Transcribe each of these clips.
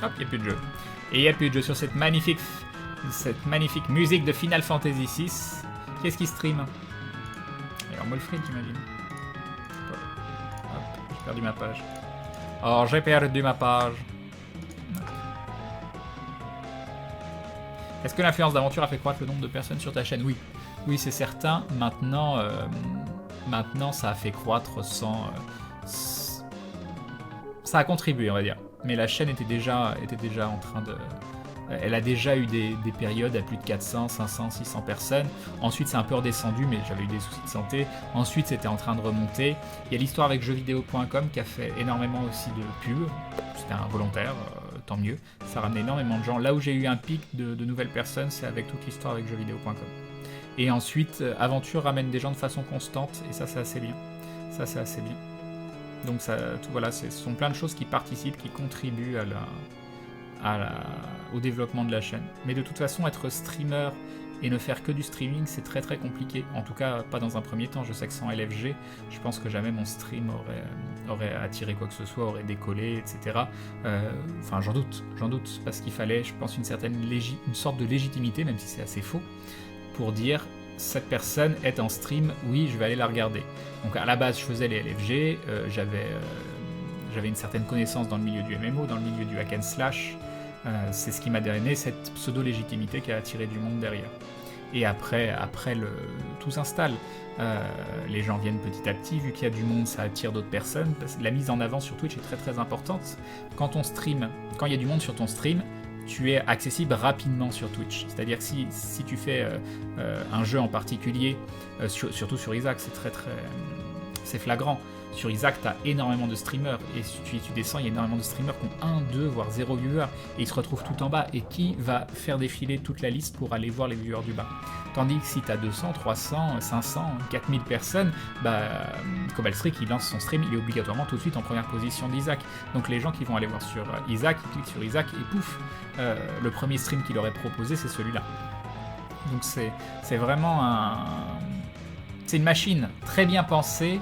Hop, il n'y a plus de jeu. Et il n'y a plus de jeu sur cette magnifique musique de Final Fantasy VI. Qu'est-ce qui stream? Alors, Molfred, j'imagine. Hop, j'ai perdu ma page. Oh, j'ai perdu ma page. Est-ce que l'influence d'aventure a fait croître le nombre de personnes sur ta chaîne? Oui. Oui, c'est certain. Maintenant, ça a fait croître sans... ça a contribué, on va dire. Mais la chaîne était déjà en train de... Elle a déjà eu des périodes à plus de 400, 500, 600 personnes. Ensuite, c'est un peu redescendu, mais j'avais eu des soucis de santé. Ensuite, c'était en train de remonter. Il y a l'histoire avec jeuxvideo.com qui a fait énormément aussi de pubs. C'était involontaire, tant mieux. Ça ramenait énormément de gens. Là où j'ai eu un pic de nouvelles personnes, c'est avec toute l'histoire avec jeuxvideo.com. Et ensuite, Aventure ramène des gens de façon constante, et ça, c'est assez bien. Ça, c'est assez bien. Donc, ça, tout, voilà, ce sont plein de choses qui participent, qui contribuent au développement de la chaîne. Mais de toute façon, être streamer et ne faire que du streaming, c'est très très compliqué. En tout cas, pas dans un premier temps. Je sais que sans LFG, je pense que jamais mon stream aurait attiré quoi que ce soit, aurait décollé, etc. Enfin, j'en doute, parce qu'il fallait, je pense, une sorte de légitimité, même si c'est assez faux, pour dire cette personne est en stream, oui, je vais aller la regarder. Donc à la base, je faisais les LFG, j'avais une certaine connaissance dans le milieu du MMO, dans le milieu du hack and slash. C'est ce qui m'a donné cette pseudo-légitimité qui a attiré du monde derrière. Et après tout s'installe. Les gens viennent petit à petit, vu qu'il y a du monde, ça attire d'autres personnes. Parce que la mise en avant sur Twitch est très très importante. Quand il y a du monde sur ton stream, tu es accessible rapidement sur Twitch. C'est-à-dire que si tu fais un jeu en particulier, surtout sur Isaac, c'est flagrant. Sur Isaac, tu as énormément de streamers, et si tu descends, il y a énormément de streamers qui ont 1, 2, voire 0 viewers, et ils se retrouvent tout en bas. Et qui va faire défiler toute la liste pour aller voir les viewers du bas? Tandis que si tu as 200, 300, 500, 4000 personnes, Cobaltstreak, il lance son stream, il est obligatoirement tout de suite en première position d'Isaac. Donc les gens qui vont aller voir sur Isaac, ils cliquent sur Isaac, et pouf, le premier stream qu'il aurait proposé, c'est celui-là. Donc c'est vraiment c'est une machine très bien pensée,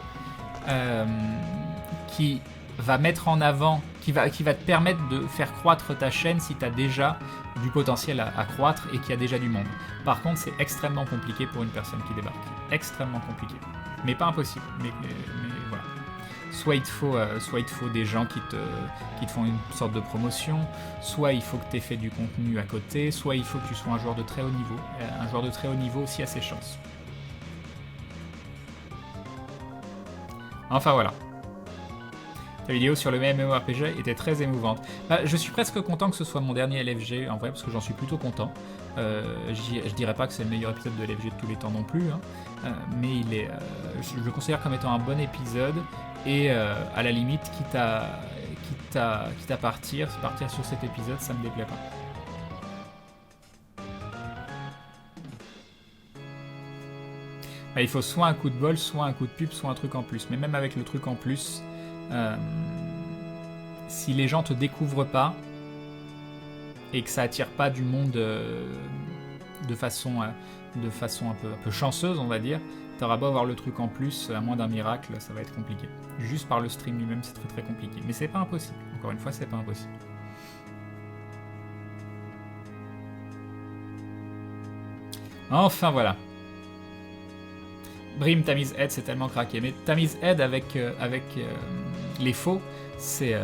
qui va mettre en avant, qui va te permettre de faire croître ta chaîne si tu as déjà du potentiel à croître et qu'il y a déjà du monde. Par contre, c'est extrêmement compliqué pour une personne qui débarque. Extrêmement compliqué. Mais pas impossible. Mais voilà. Soit il te faut des gens qui te font une sorte de promotion, soit il faut que tu aies fait du contenu à côté, soit il faut que tu sois un joueur de très haut niveau. Un joueur de très haut niveau aussi a ses chances. Enfin voilà. Ta vidéo sur le MMORPG était très émouvante. Je suis presque content que ce soit mon dernier LFG, en vrai, parce que j'en suis plutôt content. Je dirais pas que c'est le meilleur épisode de LFG de tous les temps non plus, hein, mais je le considère comme étant un bon épisode, et à la limite, quitte à partir sur cet épisode, ça me déplaît pas. Il faut soit un coup de bol, soit un coup de pub, soit un truc en plus. Mais même avec le truc en plus, si les gens te découvrent pas et que ça attire pas du monde de façon un peu chanceuse, on va dire, t'auras beau avoir le truc en plus, à moins d'un miracle, ça va être compliqué. Juste par le stream lui-même, c'est très très compliqué. Mais c'est pas impossible. Encore une fois, c'est pas impossible. Enfin voilà. Brim, Tamise Head, c'est tellement craqué. Mais Tamise Head avec les faux, c'est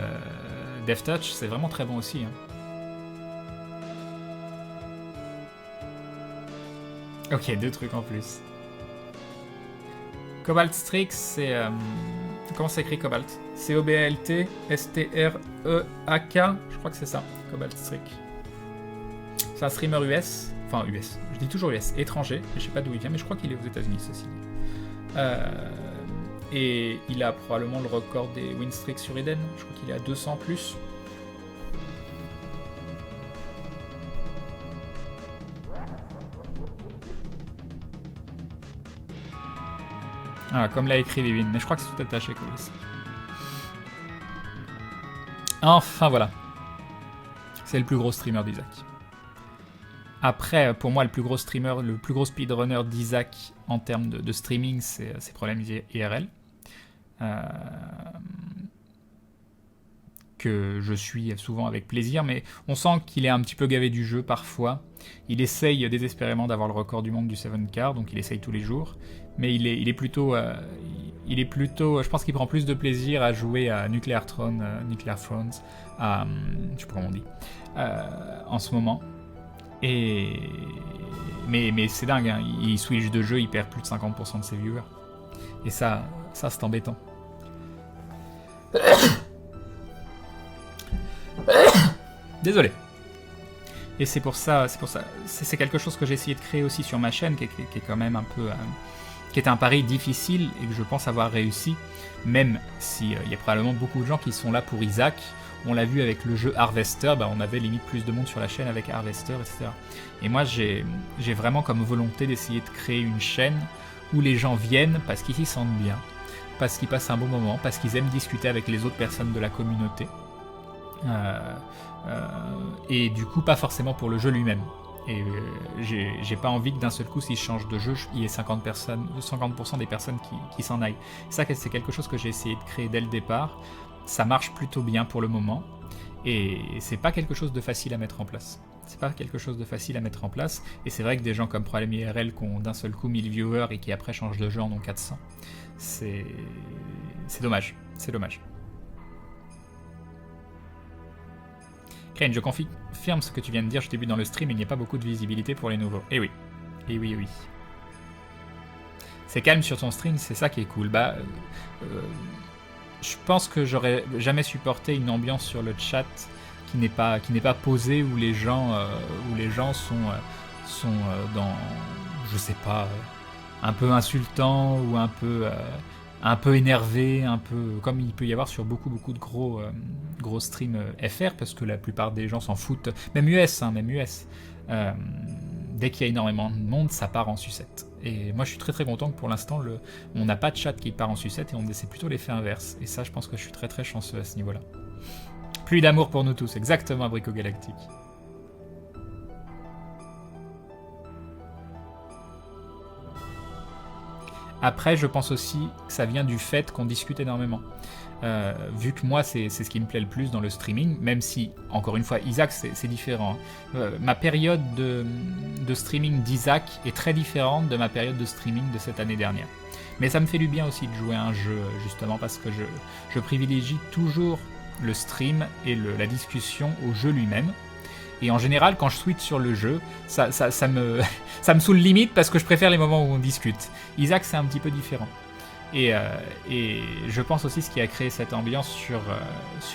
Death Touch, c'est vraiment très bon aussi. Hein. Ok, 2 trucs en plus. Cobaltstreak, c'est... comment ça s'écrit Cobalt? C-O-B-A-L-T S-T-R-E-A-K, je crois que c'est ça, Cobaltstreak. C'est un streamer US, enfin US, je dis toujours US, étranger, je sais pas d'où il vient, mais je crois qu'il est aux États-Unis, ceci. Et il a probablement le record des win streaks sur Eden, je crois qu'il est à 200 plus. Ah, comme l'a écrit Vivine, mais je crois que c'est tout attaché, Colis. Enfin voilà. C'est le plus gros streamer d'Isaac. Après, pour moi, le plus gros streamer, le plus gros speedrunner d'Isaac en termes de streaming, c'est Problème IRL. que je suis souvent avec plaisir, mais on sent qu'il est un petit peu gavé du jeu parfois. Il essaye désespérément d'avoir le record du monde du 7 car, donc il essaye tous les jours, mais il est plutôt, je pense qu'il prend plus de plaisir à jouer à Nuclear Thrones, je sais pas comment on dit, en ce moment. Mais c'est dingue, hein. Il switch de jeu, il perd plus de 50% de ses viewers. Et ça c'est embêtant. Désolé. Et c'est pour ça, c'est quelque chose que j'ai essayé de créer aussi sur ma chaîne, qui est quand même un peu, qui est un pari difficile et que je pense avoir réussi, même si y a probablement beaucoup de gens qui sont là pour Isaac. On l'a vu avec le jeu Harvester, on avait limite plus de monde sur la chaîne avec Harvester, etc. Et moi, j'ai vraiment comme volonté d'essayer de créer une chaîne où les gens viennent parce qu'ils s'y sentent bien, parce qu'ils passent un bon moment, parce qu'ils aiment discuter avec les autres personnes de la communauté. Et du coup, pas forcément pour le jeu lui-même. Et j'ai pas envie que d'un seul coup, s'il change de jeu, il y ait 50% des personnes qui s'en aillent. Ça, c'est quelque chose que j'ai essayé de créer dès le départ. Ça marche plutôt bien pour le moment. Et c'est pas quelque chose de facile à mettre en place. Et c'est vrai que des gens comme Problem IRL qui ont d'un seul coup 1000 viewers et qui après changent de jeu en ont 400, c'est dommage. C'est dommage. Crane, je confirme ce que tu viens de dire, je débute dans le stream, il n'y a pas beaucoup de visibilité pour les nouveaux. Eh oui. C'est calme sur ton stream, c'est ça qui est cool. Je pense que j'aurais jamais supporté une ambiance sur le chat qui n'est pas posée, où les gens sont dans, je sais pas, un peu insultants ou un peu énervés, un peu comme il peut y avoir sur beaucoup de gros streams FR, parce que la plupart des gens s'en foutent, même US. Dès qu'il y a énormément de monde, ça part en sucette. Et moi, je suis très content que pour l'instant, on n'a pas de chat qui part en sucette et on essaie plutôt l'effet inverse. Et ça, je pense que je suis très chanceux à ce niveau-là. Plus d'amour pour nous tous, exactement, Abricot Galactique. Après, je pense aussi que ça vient du fait qu'on discute énormément. Vu que moi, c'est ce qui me plaît le plus dans le streaming, même si, encore une fois, Isaac, c'est différent. Ma période de streaming d'Isaac est très différente de ma période de streaming de cette année dernière. Mais ça me fait du bien aussi de jouer à un jeu, justement, parce que je privilégie toujours le stream et la discussion au jeu lui-même. Et en général, quand je switch sur le jeu, ça me saoule limite parce que je préfère les moments où on discute. Isaac, c'est un petit peu différent. Et je pense aussi ce qui a créé cette ambiance sur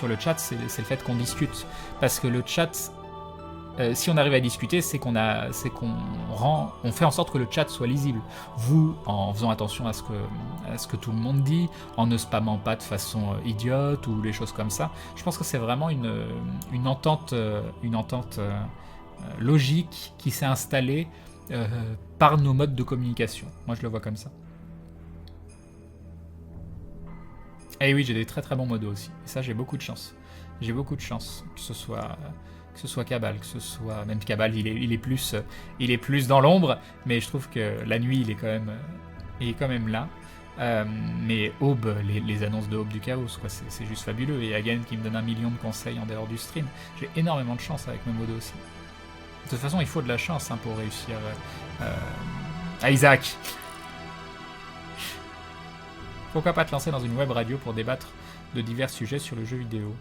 le chat, c'est le fait qu'on discute. Parce que le chat, si on arrive à discuter, on fait en sorte que le chat soit lisible. Vous, en faisant attention à ce que tout le monde dit, en ne spammant pas de façon idiote ou des choses comme ça, je pense que c'est vraiment une entente logique qui s'est installée par nos modes de communication. Moi, je le vois comme ça. Et oui, j'ai des très bons modos aussi. Et ça, j'ai beaucoup de chance. Que ce soit Cabal, que ce soit même Cabal, il est plus dans l'ombre, mais je trouve que la nuit, il est quand même là. Mais Aube, les annonces de Aube du Chaos, quoi, c'est juste fabuleux. Et Hagen qui me donne 1 million de conseils en dehors du stream. J'ai énormément de chance avec mes modos aussi. De toute façon, il faut de la chance pour réussir. Isaac. Pourquoi pas te lancer dans une web radio pour débattre de divers sujets sur le jeu vidéo?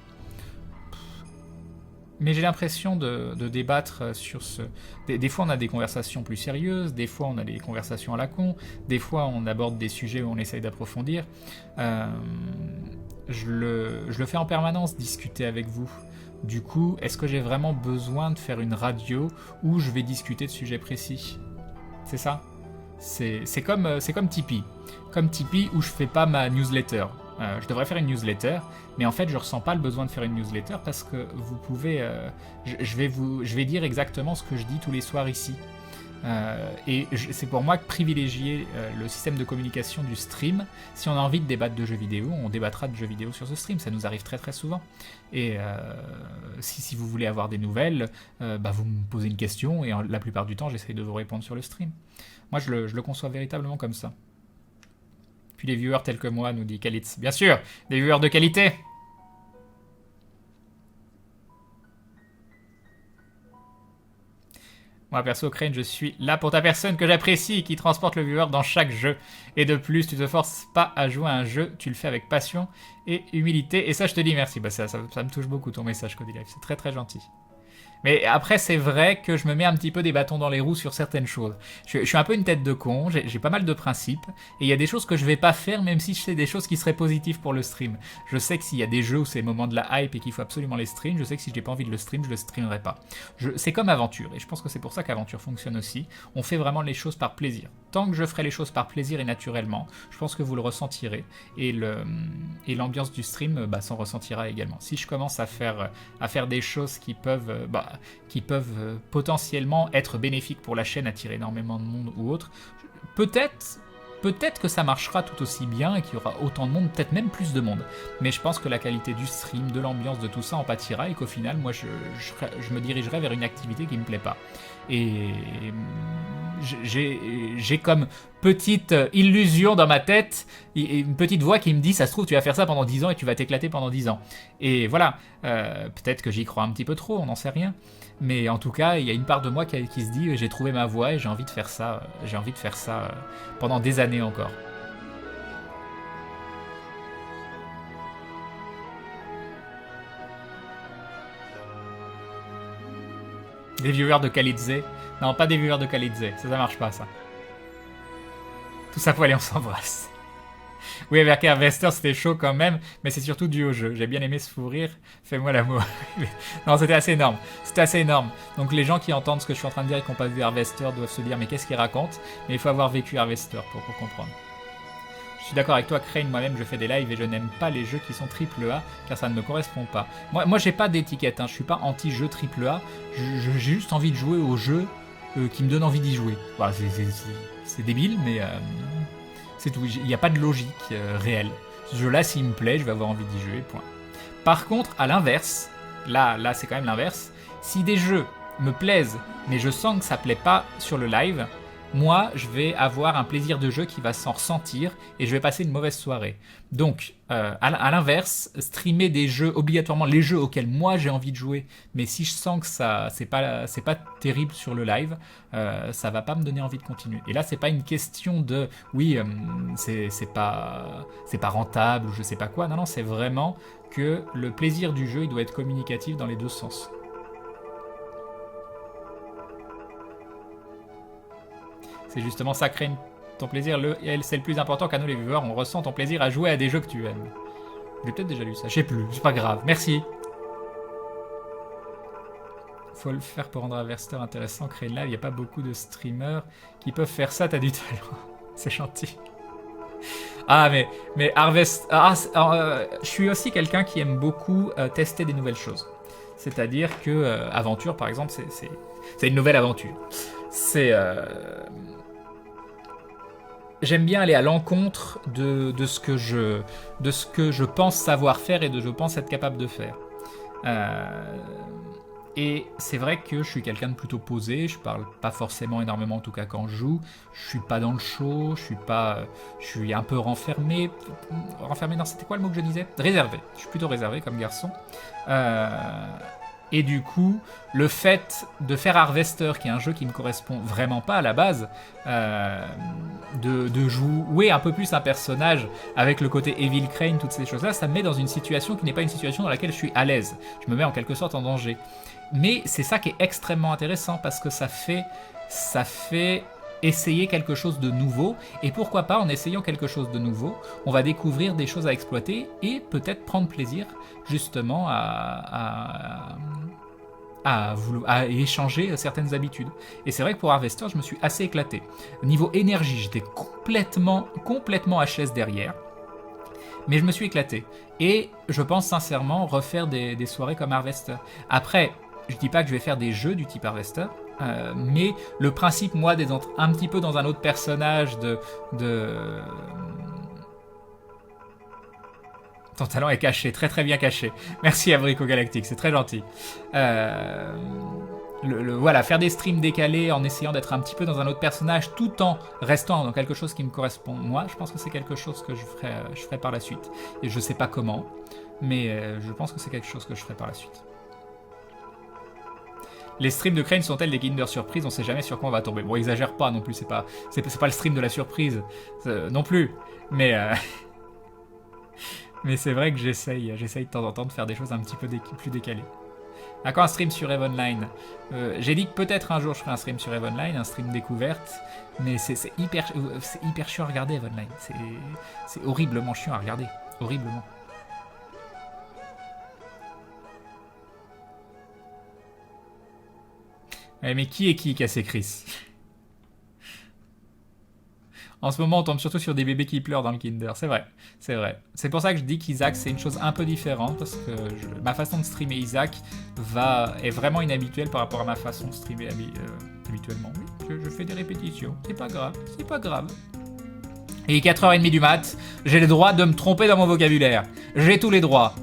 Mais j'ai l'impression de débattre sur ce... Des fois, on a des conversations plus sérieuses, des fois, on a des conversations à la con, des fois, on aborde des sujets où on essaye d'approfondir. Je le fais en permanence, discuter avec vous. Du coup, est-ce que j'ai vraiment besoin de faire une radio où je vais discuter de sujets précis? C'est ça? C'est comme Tipeee. Comme Tipeee où je fais pas ma newsletter. Je devrais faire une newsletter, mais en fait je ressens pas le besoin de faire une newsletter parce que vous pouvez... je vais dire exactement ce que je dis tous les soirs ici. Et c'est pour moi que privilégier le système de communication du stream. Si on a envie de débattre de jeux vidéo, on débattra de jeux vidéo sur ce stream, ça nous arrive très souvent. Et si vous voulez avoir des nouvelles, vous me posez une question et la plupart du temps j'essaye de vous répondre sur le stream. Moi je le conçois véritablement comme ça. Puis les viewers tels que moi, nous dit Kalitz. Bien sûr, des viewers de qualité. Moi, perso, Crane, je suis là pour ta personne que j'apprécie, qui transporte le viewer dans chaque jeu. Et de plus, tu te forces pas à jouer à un jeu, tu le fais avec passion et humilité. Et ça, je te dis merci. Bah, ça me touche beaucoup, ton message, Cody Life. C'est très, très gentil. Mais après, c'est vrai que je me mets un petit peu des bâtons dans les roues sur certaines choses. Je suis un peu une tête de con, j'ai pas mal de principes, et il y a des choses que je vais pas faire, même si c'est des choses qui seraient positives pour le stream. Je sais que s'il y a des jeux où c'est le moment de la hype et qu'il faut absolument les stream, je sais que si j'ai pas envie de le stream, je le streamerai pas. C'est comme Aventure, et je pense que c'est pour ça qu'Aventure fonctionne aussi. On fait vraiment les choses par plaisir. Tant que je ferai les choses par plaisir et naturellement, je pense que vous le ressentirez, et l'ambiance du stream s'en ressentira également. Si je commence à faire des choses qui peuvent potentiellement être bénéfiques pour la chaîne, attirer énormément de monde ou autre, peut-être que ça marchera tout aussi bien et qu'il y aura autant de monde, peut-être même plus de monde. Mais je pense que la qualité du stream, de l'ambiance, de tout ça en pâtira et qu'au final, moi, je me dirigerai vers une activité qui me plaît pas. Et j'ai comme petite illusion dans ma tête, une petite voix qui me dit, ça se trouve, tu vas faire ça pendant 10 ans et tu vas t'éclater pendant 10 ans. Et voilà, peut-être que j'y crois un petit peu trop, on n'en sait rien. Mais en tout cas, il y a une part de moi qui se dit, j'ai trouvé ma voie et j'ai envie de faire ça, pendant des années encore. Des viewers de Khalidze. Non, pas des viewers de Khalidze. Ça marche pas, ça. Tout ça pour aller, on s'embrasse. Oui, avec Harvester, c'était chaud quand même, mais c'est surtout dû au jeu. J'ai bien aimé ce fou rire. Fais-moi l'amour. Non, c'était assez énorme. C'était assez énorme. Donc les gens qui entendent ce que je suis en train de dire et qui n'ont pas vu Harvester doivent se dire, mais qu'est-ce qu'il raconte? Mais il faut avoir vécu Harvester pour comprendre. Je suis d'accord avec toi, Crane, moi-même je fais des lives et je n'aime pas les jeux qui sont AAA car ça ne me correspond pas. Moi j'ai pas d'étiquette, hein. Je suis pas anti-jeu AAA, j'ai juste envie de jouer aux jeux qui me donnent envie d'y jouer. Bah, c'est débile, mais c'est tout. Il n'y a pas de logique réelle. Ce jeu-là, s'il me plaît, je vais avoir envie d'y jouer, point. Par contre, à l'inverse, là c'est quand même l'inverse, si des jeux me plaisent, mais je sens que ça plaît pas sur le live, moi, je vais avoir un plaisir de jeu qui va s'en ressentir et je vais passer une mauvaise soirée. Donc, à l'inverse, streamer des jeux, obligatoirement les jeux auxquels moi j'ai envie de jouer, mais si je sens que ça c'est pas terrible sur le live, ça va pas me donner envie de continuer. Et là, c'est pas une question de oui, c'est pas rentable ou je sais pas quoi. Non, c'est vraiment que le plaisir du jeu, il doit être communicatif dans les deux sens. C'est justement ça, Crane. Ton plaisir, c'est le plus important qu'à nous les viewers. On ressent ton plaisir à jouer à des jeux que tu aimes. J'ai peut-être déjà lu ça. Je sais plus. C'est pas grave. Merci. Faut le faire pour rendre Harvester intéressant. Créer live. Il n'y a pas beaucoup de streamers qui peuvent faire ça. T'as du talent. C'est gentil. Ah, mais Harvester... je suis aussi quelqu'un qui aime beaucoup tester des nouvelles choses. C'est-à-dire que Aventure, par exemple, c'est une nouvelle aventure. J'aime bien aller à l'encontre de ce que je pense savoir faire et de ce que je pense être capable de faire. Et c'est vrai que je suis quelqu'un de plutôt posé, je parle pas forcément énormément en tout cas quand je joue, je suis pas dans le show, je suis un peu renfermé, non c'était quoi le mot que je disais? Réservé, je suis plutôt réservé comme garçon. Et du coup, le fait de faire Harvester, qui est un jeu qui me correspond vraiment pas à la base, de jouer un peu plus un personnage avec le côté Evil Crane, toutes ces choses-là, ça me met dans une situation qui n'est pas une situation dans laquelle je suis à l'aise. Je me mets en quelque sorte en danger. Mais c'est ça qui est extrêmement intéressant parce que ça fait essayer quelque chose de nouveau, et pourquoi pas, en essayant quelque chose de nouveau, on va découvrir des choses à exploiter et peut-être prendre plaisir justement à échanger certaines habitudes. Et c'est vrai que pour Harvester, je me suis assez éclaté. Niveau énergie, j'étais complètement HS derrière, mais je me suis éclaté. Et je pense sincèrement refaire des soirées comme Harvester. Après, je dis pas que je vais faire des jeux du type Harvester, mais le principe, moi, d'être un petit peu dans un autre personnage, Ton talent est caché, très très bien caché. Merci Abrico Galactique, c'est très gentil. Voilà, faire des streams décalés en essayant d'être un petit peu dans un autre personnage tout en restant dans quelque chose qui me correspond. Moi, je pense que c'est quelque chose que je ferai par la suite. Et je sais pas comment, mais je pense que c'est quelque chose que je ferai par la suite. Les streams de Crane sont-elles des Kinder Surprise? On sait jamais sur quoi on va tomber. Bon, exagère pas non plus, c'est pas le stream de la surprise non plus. Mais mais c'est vrai que j'essaye de temps en temps de faire des choses un petit peu plus décalées. À quand un stream sur EVE Online? J'ai dit que peut-être un jour je ferai un stream sur EVE Online, un stream découverte, mais c'est hyper chiant à regarder EVE Online. C'est horriblement chiant à regarder, horriblement. Ouais, mais qui est qui cassé Chris? En ce moment, on tombe surtout sur des bébés qui pleurent dans le Kinder. C'est vrai, c'est vrai. C'est pour ça que je dis qu'Isaac, c'est une chose un peu différente, parce que ma façon de streamer Isaac est vraiment inhabituelle par rapport à ma façon de streamer habituellement. Oui, je fais des répétitions. C'est pas grave, c'est pas grave. Et 4h30 du mat, j'ai le droit de me tromper dans mon vocabulaire. J'ai tous les droits.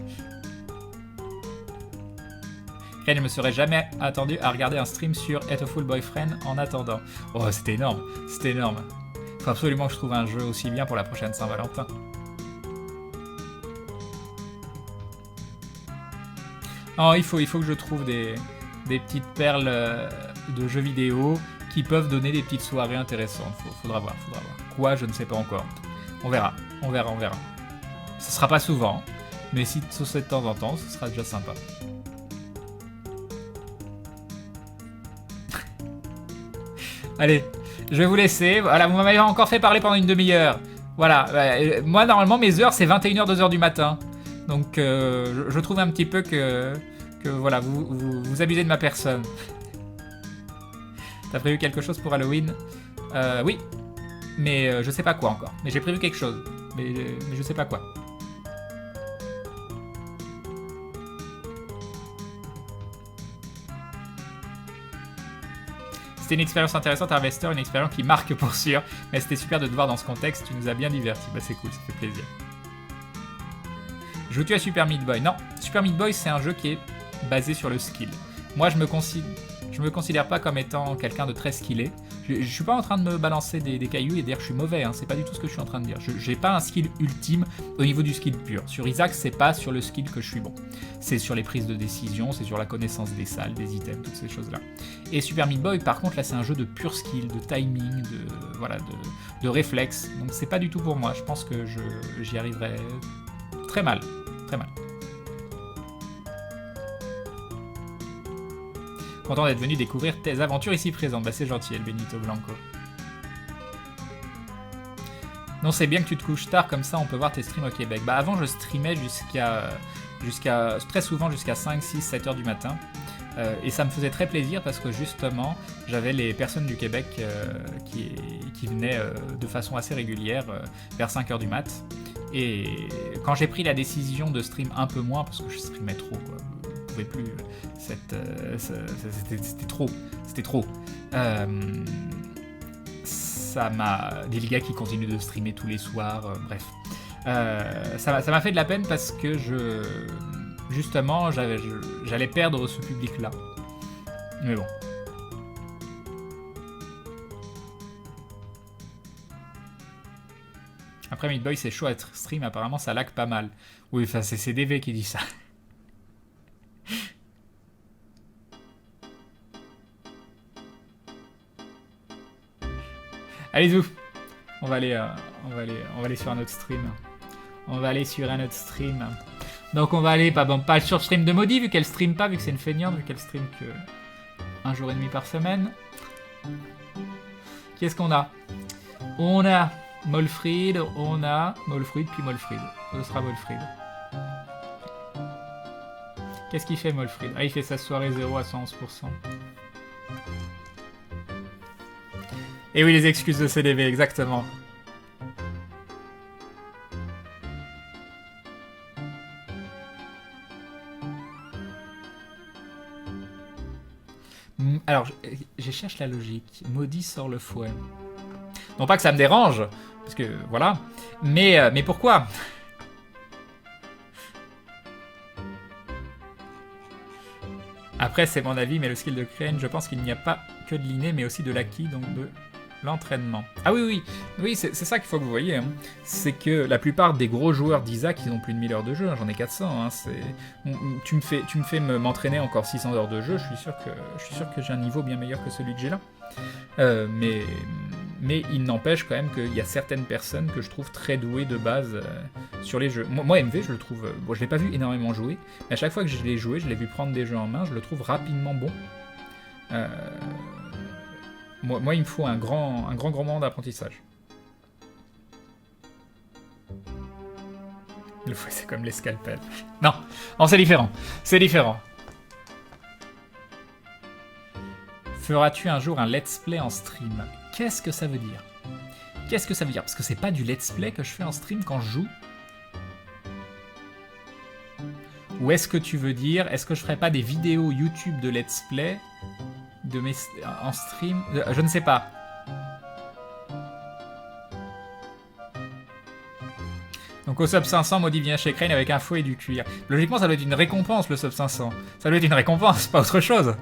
Je ne me serais jamais attendu à regarder un stream sur Hateful Boyfriend en attendant. Oh, c'était énorme, c'était énorme. Faut absolument que je trouve un jeu aussi bien pour la prochaine Saint-Valentin. Oh, il faut que je trouve des petites perles de jeux vidéo qui peuvent donner des petites soirées intéressantes. Faudra voir. Quoi, je ne sais pas encore. On verra. Ce sera pas souvent, mais si c'est de temps en temps, ce sera déjà sympa. Allez, je vais vous laisser. Voilà, vous m'avez encore fait parler pendant une demi-heure. Voilà, moi normalement mes heures c'est 21h, 2h du matin. Donc je trouve un petit peu que voilà, vous abusez de ma personne. T'as prévu quelque chose pour Halloween? Oui, mais je sais pas quoi encore. Mais j'ai prévu quelque chose, mais je sais pas quoi. C'était une expérience intéressante à Harvester, une expérience qui marque pour sûr. Mais c'était super de te voir dans ce contexte, tu nous as bien divertis. Bah c'est cool, ça fait plaisir. Joues-tu à Super Meat Boy? Non, Super Meat Boy c'est un jeu qui est basé sur le skill. Moi je me considère pas comme étant quelqu'un de très skillé. Je suis pas en train de me balancer des cailloux et dire que je suis mauvais, hein. C'est pas du tout ce que je suis en train de dire. J'ai pas un skill ultime au niveau du skill pur. Sur Isaac, c'est pas sur le skill que je suis bon. C'est sur les prises de décision, c'est sur la connaissance des salles, des items, toutes ces choses-là. Et Super Meat Boy, par contre, là c'est un jeu de pur skill, de timing, de réflexe. Donc c'est pas du tout pour moi. Je pense que j'y arriverai très mal. Très mal. Content d'être venu découvrir tes aventures ici présentes. Bah c'est gentil, El Benito Blanco. Non, c'est bien que tu te couches tard, comme ça on peut voir tes streams au Québec. Bah avant je streamais très souvent jusqu'à 5, 6, 7 heures du matin. Et ça me faisait très plaisir parce que justement j'avais les personnes du Québec qui venaient de façon assez régulière vers 5 heures du mat. Et quand j'ai pris la décision de stream un peu moins, parce que je streamais trop, quoi. Je pouvais plus, c'était trop. Ça m'a... Des gars qui continuent de streamer tous les soirs, bref. Ça m'a fait de la peine parce que justement, j'allais perdre ce public-là. Mais bon. Après, Meat Boy, c'est chaud à être stream, apparemment ça lag pas mal. Oui, enfin, c'est CDV qui dit ça. Allez, zou. On va aller sur un autre stream. Donc on va aller, pas sur le stream de Maudit, vu qu'elle stream pas, vu que c'est une feignante, vu qu'elle stream que 1 jour et demi par semaine. Qu'est-ce qu'on a? On a Molfrid, puis Molfrid. Ce sera Molfrid. Qu'est-ce qu'il fait Molfrid? Ah, il fait sa soirée 0 à 111%. Et oui, les excuses de CDV, exactement. Alors, je cherche la logique. Maudit sort le fouet. Non pas que ça me dérange, parce que voilà, mais pourquoi? Après, c'est mon avis, mais le skill de Crane, je pense qu'il n'y a pas que de l'inné, mais aussi de l'acquis, donc de L'entraînement. Ah oui, oui, oui, c'est ça qu'il faut que vous voyez. Hein. C'est que la plupart des gros joueurs d'Isaac, ils ont plus de 1000 heures de jeu. Hein. J'en ai 400. Hein. Tu me fais m'entraîner encore 600 heures de jeu. Je suis sûr que j'ai un niveau bien meilleur que celui que j'ai là. Mais il n'empêche quand même qu'il y a certaines personnes que je trouve très douées de base sur les jeux. Moi, MV, je le trouve... bon, je l'ai pas vu énormément jouer, mais à chaque fois que je l'ai joué, je l'ai vu prendre des jeux en main, je le trouve rapidement bon. Moi, il me faut un grand moment d'apprentissage. Le fouet, c'est comme les scalpels. Non, c'est différent. C'est différent. Feras-tu un jour un let's play en stream? Qu'est-ce que ça veut dire? Qu'est-ce que ça veut dire? Parce que c'est pas du let's play que je fais en stream quand je joue. Ou est-ce que tu veux dire, est-ce que je ferais pas des vidéos YouTube de let's play en stream? Je ne sais pas. Donc au sub 500, Maudit vient chez Crane avec un fouet et du cuir. Logiquement, ça doit être une récompense, le sub 500. Ça doit être une récompense, pas autre chose.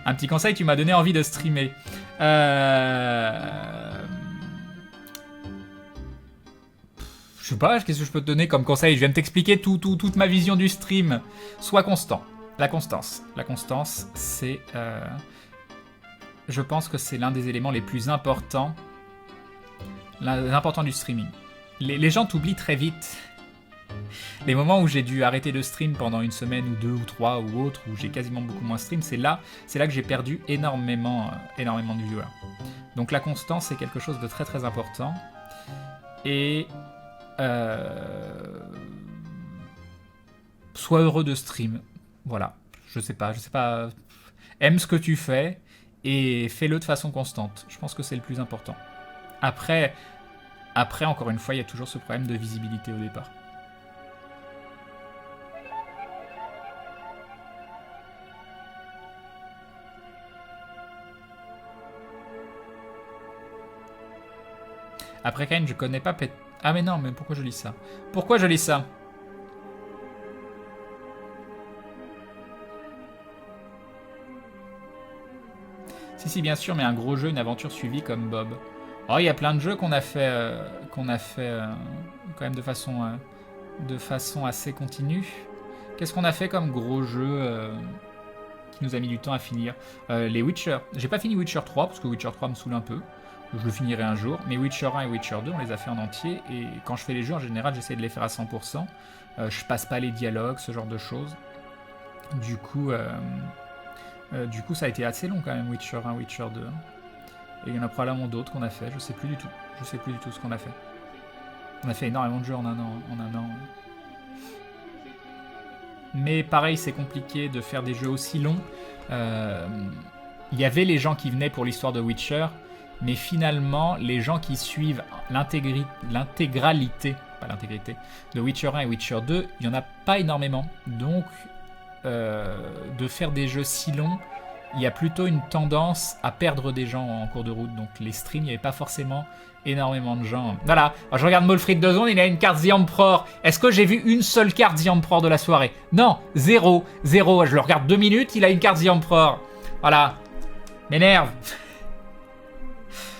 Un petit conseil, tu m'as donné envie de streamer. Je sais pas, qu'est-ce que je peux te donner comme conseil? Je viens de t'expliquer toute ma vision du stream. Sois constant. La constance. La constance, c'est... je pense que c'est l'un des éléments les plus importants. L'important du streaming. Les gens t'oublient très vite. Les moments où j'ai dû arrêter de stream pendant une semaine ou 2 ou 3 ou autre, où j'ai quasiment beaucoup moins stream, c'est là que j'ai perdu énormément de viewers. Donc la constance, c'est quelque chose de très très important. Et... sois heureux de stream. Voilà. Je sais pas. Aime ce que tu fais et fais-le de façon constante. Je pense que c'est le plus important. Après, encore une fois, il y a toujours ce problème de visibilité au départ. Après Kane, je connais pas Ah mais non, mais pourquoi je lis ça? Pourquoi je lis ça? Si, bien sûr, mais un gros jeu, une aventure suivie comme Bob. Oh, il y a plein de jeux qu'on a fait, quand même de façon assez continue. Qu'est-ce qu'on a fait comme gros jeu qui nous a mis du temps à finir? Les Witcher. J'ai pas fini Witcher 3 parce que Witcher 3 me saoule un peu. Je le finirai un jour. Mais Witcher 1 et Witcher 2, on les a fait en entier. Et quand je fais les jeux, en général, j'essaie de les faire à 100%. Je passe pas les dialogues, ce genre de choses. Du coup, ça a été assez long quand même, Witcher 1, Witcher 2. Et il y en a probablement d'autres qu'on a fait, je sais plus du tout. Je sais plus du tout ce qu'on a fait. On a fait énormément de jeux en un an. Mais pareil, c'est compliqué de faire des jeux aussi longs. Il y avait les gens qui venaient pour l'histoire de Witcher, mais finalement, les gens qui suivent l'intégralité, pas l'intégrité, de Witcher 1 et Witcher 2, il n'y en a pas énormément. Donc, de faire des jeux si longs, il y a plutôt une tendance à perdre des gens en cours de route. Donc les streams, il n'y avait pas forcément énormément de gens. Voilà, alors, je regarde Molfrid 2 secondes, il a une carte The Emperor. Est-ce que j'ai vu une seule carte The Emperor de la soirée? Non, zéro. Je le regarde 2 minutes, il a une carte The Emperor. Voilà, m'énerve.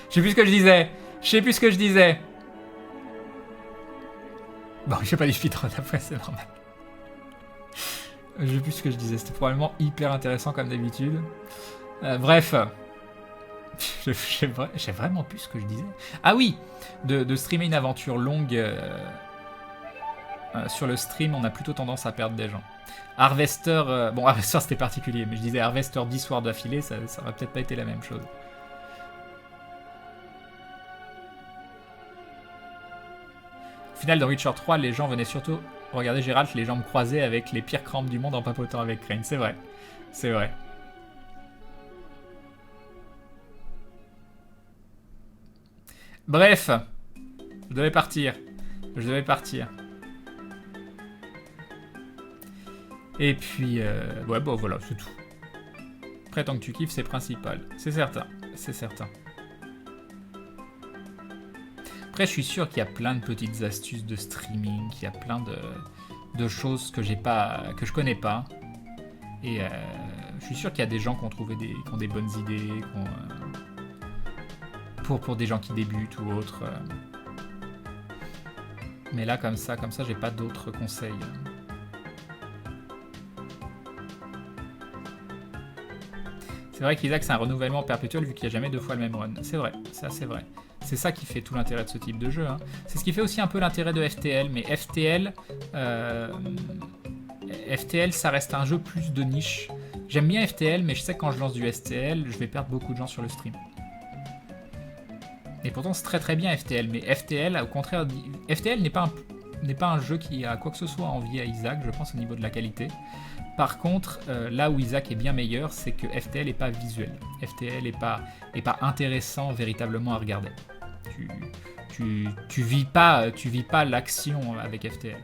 Je sais plus ce que je disais. Bon, j'ai pas dit speedrun après, c'est normal. Je sais plus ce que je disais, c'était probablement hyper intéressant comme d'habitude. Bref, j'ai vraiment plus ce que je disais. Ah oui, de streamer une aventure longue sur le stream, on a plutôt tendance à perdre des gens. Harvester, bon Harvester c'était particulier, mais je disais Harvester 10 soirs d'affilée, ça aurait peut-être pas été la même chose. Au final, dans Witcher 3, les gens venaient surtout regarder Geralt les jambes croisées avec les pires crampes du monde en papotant avec Crane. C'est vrai. C'est vrai. Bref. Je devais partir. Et puis... ouais, bon, voilà, c'est tout. Après, tant que tu kiffes, c'est principal. C'est certain. Après, je suis sûr qu'il y a plein de petites astuces de streaming, qu'il y a plein de choses que je connais pas. Et je suis sûr qu'il y a des gens qui ont trouvé qui ont des bonnes idées, pour des gens qui débutent ou autres. Mais là, comme ça, j'ai pas d'autres conseils. C'est vrai qu'Isaac, c'est un renouvellement perpétuel vu qu'il n'y a jamais 2 fois le même run. C'est vrai, ça c'est vrai. C'est ça qui fait tout l'intérêt de ce type de jeu. Hein. C'est ce qui fait aussi un peu l'intérêt de FTL. Mais FTL, ça reste un jeu plus de niche. J'aime bien FTL, mais je sais que quand je lance du STL, je vais perdre beaucoup de gens sur le stream. Et pourtant, c'est très très bien FTL. Mais FTL, au contraire, FTL n'est pas un jeu qui a quoi que ce soit à envier à Isaac, je pense, au niveau de la qualité. Par contre, là où Isaac est bien meilleur, c'est que FTL n'est pas visuel. FTL n'est pas intéressant véritablement à regarder. Tu vis pas l'action avec FTL.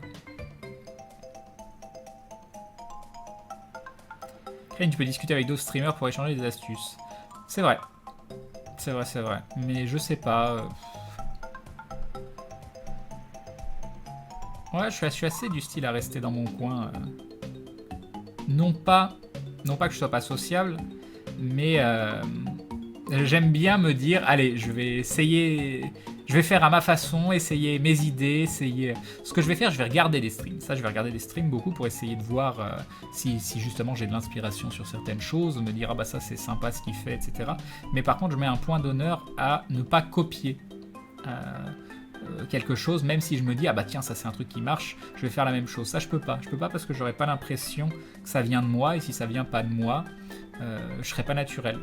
Crane, tu peux discuter avec d'autres streamers pour échanger des astuces. C'est vrai. C'est vrai. Mais je sais pas. Ouais, je suis assez du style à rester dans mon coin. Non pas que je sois pas sociable, mais j'aime bien me dire, allez, je vais essayer, je vais faire à ma façon, essayer mes idées, essayer... Ce que je vais faire, je vais regarder des streams. Ça, je vais regarder des streams beaucoup pour essayer de voir si justement j'ai de l'inspiration sur certaines choses, me dire, ah bah ça c'est sympa ce qu'il fait, etc. Mais par contre, je mets un point d'honneur à ne pas copier quelque chose, même si je me dis, ah bah tiens, ça c'est un truc qui marche, je vais faire la même chose. Ça, je peux pas parce que j'aurais pas l'impression que ça vient de moi, et si ça vient pas de moi, je serais pas naturel.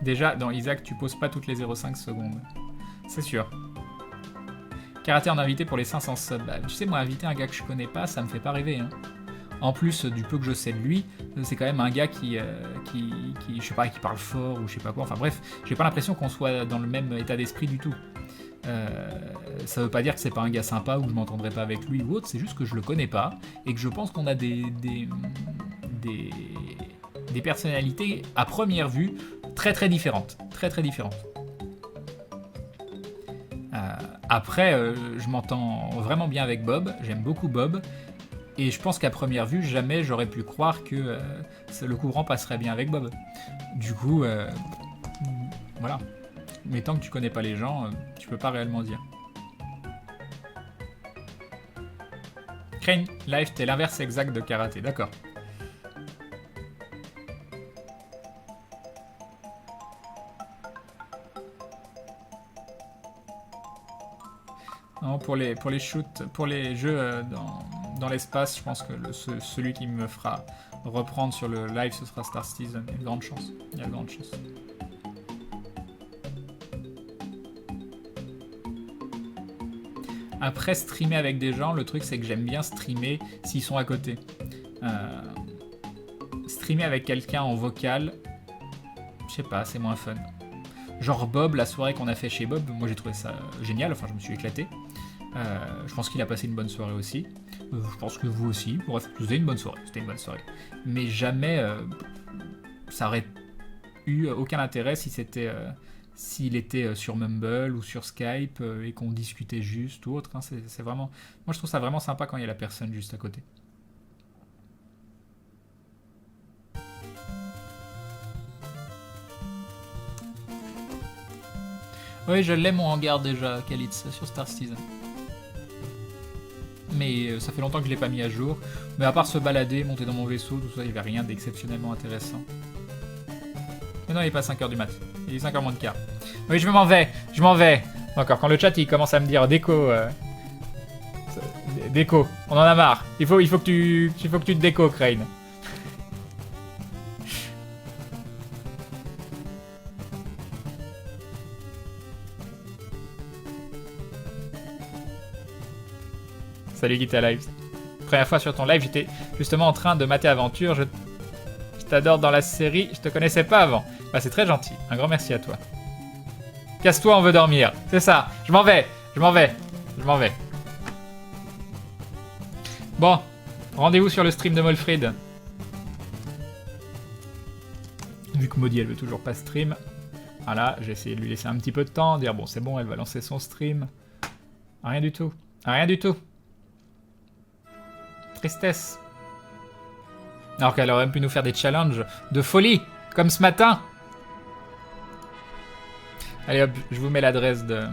Déjà, dans Isaac, tu poses pas toutes les 0,5 secondes. C'est sûr. Karaté en invité pour les 500 subs. Bah, tu sais, moi, inviter un gars que je connais pas, ça me fait pas rêver. Hein. En plus, du peu que je sais de lui, c'est quand même un gars qui je sais pas, qui parle fort ou je sais pas quoi. Enfin bref, j'ai pas l'impression qu'on soit dans le même état d'esprit du tout. Ça veut pas dire que c'est pas un gars sympa ou que je m'entendrai pas avec lui ou autre, c'est juste que je le connais pas et que je pense qu'on a des personnalités à première vue très très différentes. Très très différentes. Après, je m'entends vraiment bien avec Bob, j'aime beaucoup Bob. Et je pense qu'à première vue, jamais j'aurais pu croire que le courant passerait bien avec Bob. Du coup, voilà. Mais tant que tu connais pas les gens, tu peux pas réellement dire. Crane, live, t'es l'inverse exact de karaté, d'accord. Non, pour les shoots, pour les jeux dans l'espace, je pense que celui qui me fera reprendre sur le live, ce sera Star Citizen. Il y a de grandes chances. Il y a de grandes chances. Après, streamer avec des gens, le truc, c'est que j'aime bien streamer s'ils sont à côté. Streamer avec quelqu'un en vocal, je sais pas, c'est moins fun. Genre Bob, la soirée qu'on a fait chez Bob, moi j'ai trouvé ça génial, enfin je me suis éclaté. Je pense qu'il a passé une bonne soirée aussi. Je pense que vous aussi. Bref, c'était une bonne soirée. C'était une bonne soirée. Mais jamais ça aurait eu aucun intérêt si c'était s'il était sur Mumble ou sur Skype et qu'on discutait juste ou autre. Hein. C'est vraiment. Moi, je trouve ça vraiment sympa quand il y a la personne juste à côté. Oui, je l'ai mon hangar déjà, Kalitz, sur Star Citizen. Mais ça fait longtemps que je l'ai pas mis à jour. Mais à part se balader, monter dans mon vaisseau, tout ça, il n'y avait rien d'exceptionnellement intéressant. Mais non, il est pas 5h du mat. Il est 5h moins de quart. Oui, je m'en vais. Encore, quand le chat il commence à me dire déco... déco, on en a marre. Il faut que tu te déco, Crane. Salut Guita Live. Première fois sur ton live, j'étais justement en train de mater Aventure. Je t'adore dans la série, je te connaissais pas avant. Bah c'est très gentil, un grand merci à toi. Casse-toi, on veut dormir. C'est ça, je m'en vais. Bon, rendez-vous sur le stream de Molfrid. Vu que Maudie elle veut toujours pas stream. Voilà, j'ai essayé de lui laisser un petit peu de temps, dire bon c'est bon, elle va lancer son stream. Rien du tout. Rien du tout. Tristesse. Alors qu'elle aurait même pu nous faire des challenges de folie, comme ce matin. Allez hop, je vous mets l'adresse de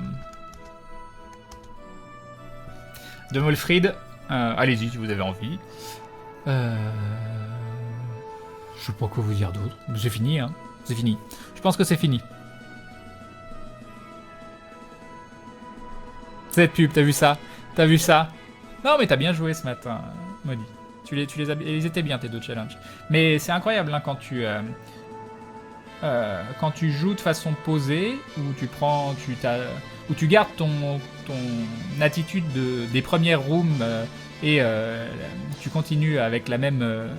Molfrid. Allez-y si vous avez envie. Je sais pas quoi vous dire d'autre. C'est fini, hein. C'est fini. Je pense que c'est fini. Cette pub, t'as vu ça? T'as vu ça? Non, mais t'as bien joué ce matin, Molly. Ils étaient bien tes 2 challenges. Mais c'est incroyable hein, quand tu joues de façon posée, où tu gardes ton attitude des premières rooms et tu continues avec la même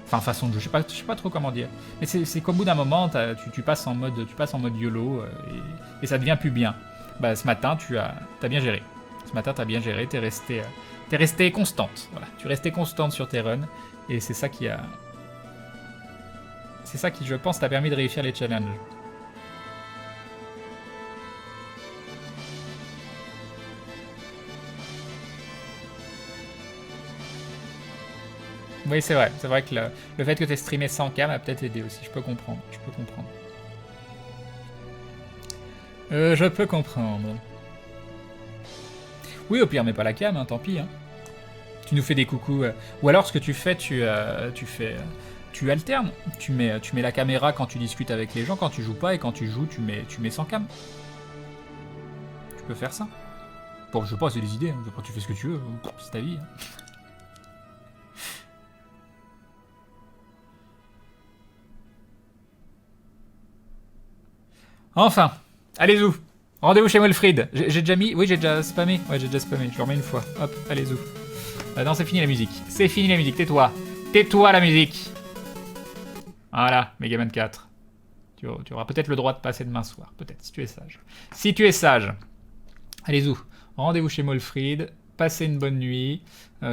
façon de jouer. Je sais pas trop comment dire. Mais c'est qu'au bout d'un moment, tu passes en mode YOLO et ça devient plus bien. Bah, ce matin, t'as bien géré. Ce matin, t'as bien géré. T'es restée constante. Voilà, tu restais constante sur tes runs et c'est ça qui, je pense, t'a permis de réussir les challenges. Oui, c'est vrai. C'est vrai que le fait que tu aies streamé sans cam a peut-être aidé aussi. Je peux comprendre. Je peux comprendre. Oui, au pire, mets pas la cam, hein, tant pis. Hein. Tu nous fais des coucous. Ou alors, ce que tu fais, tu alternes. Tu mets la caméra quand tu discutes avec les gens, quand tu joues pas, et quand tu joues, tu mets sans cam. Tu peux faire ça. Bon, je sais pas, c'est des idées. Hein. Après, tu fais ce que tu veux. C'est ta vie. Hein. Enfin, allez-y. Rendez-vous chez Molfrid. J'ai déjà mis... Oui, j'ai déjà spammé. Ouais, j'ai déjà spammé. Je le remets une fois. Hop, allez-y. Non, c'est fini la musique. C'est fini la musique. Tais-toi. Tais-toi la musique. Voilà, Megaman 4. Tu auras peut-être le droit de passer demain soir. Peut-être, si tu es sage. Si tu es sage. Allez-y. Rendez-vous chez Molfrid. Passez une bonne nuit.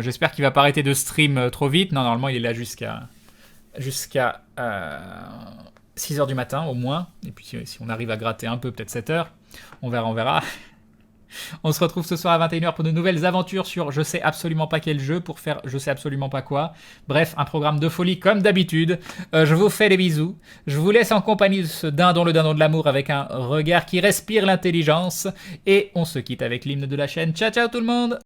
J'espère qu'il va pas arrêter de stream trop vite. Non, normalement, il est là jusqu'à 6h du matin au moins. Et puis si on arrive à gratter un peu, peut-être 7h. On verra. On se retrouve ce soir à 21h pour de nouvelles aventures sur je sais absolument pas quel jeu pour faire je sais absolument pas quoi. Bref, un programme de folie comme d'habitude. Je vous fais des bisous. Je vous laisse en compagnie de ce dindon, le dindon de l'amour, avec un regard qui respire l'intelligence. Et on se quitte avec l'hymne de la chaîne. Ciao, ciao tout le monde!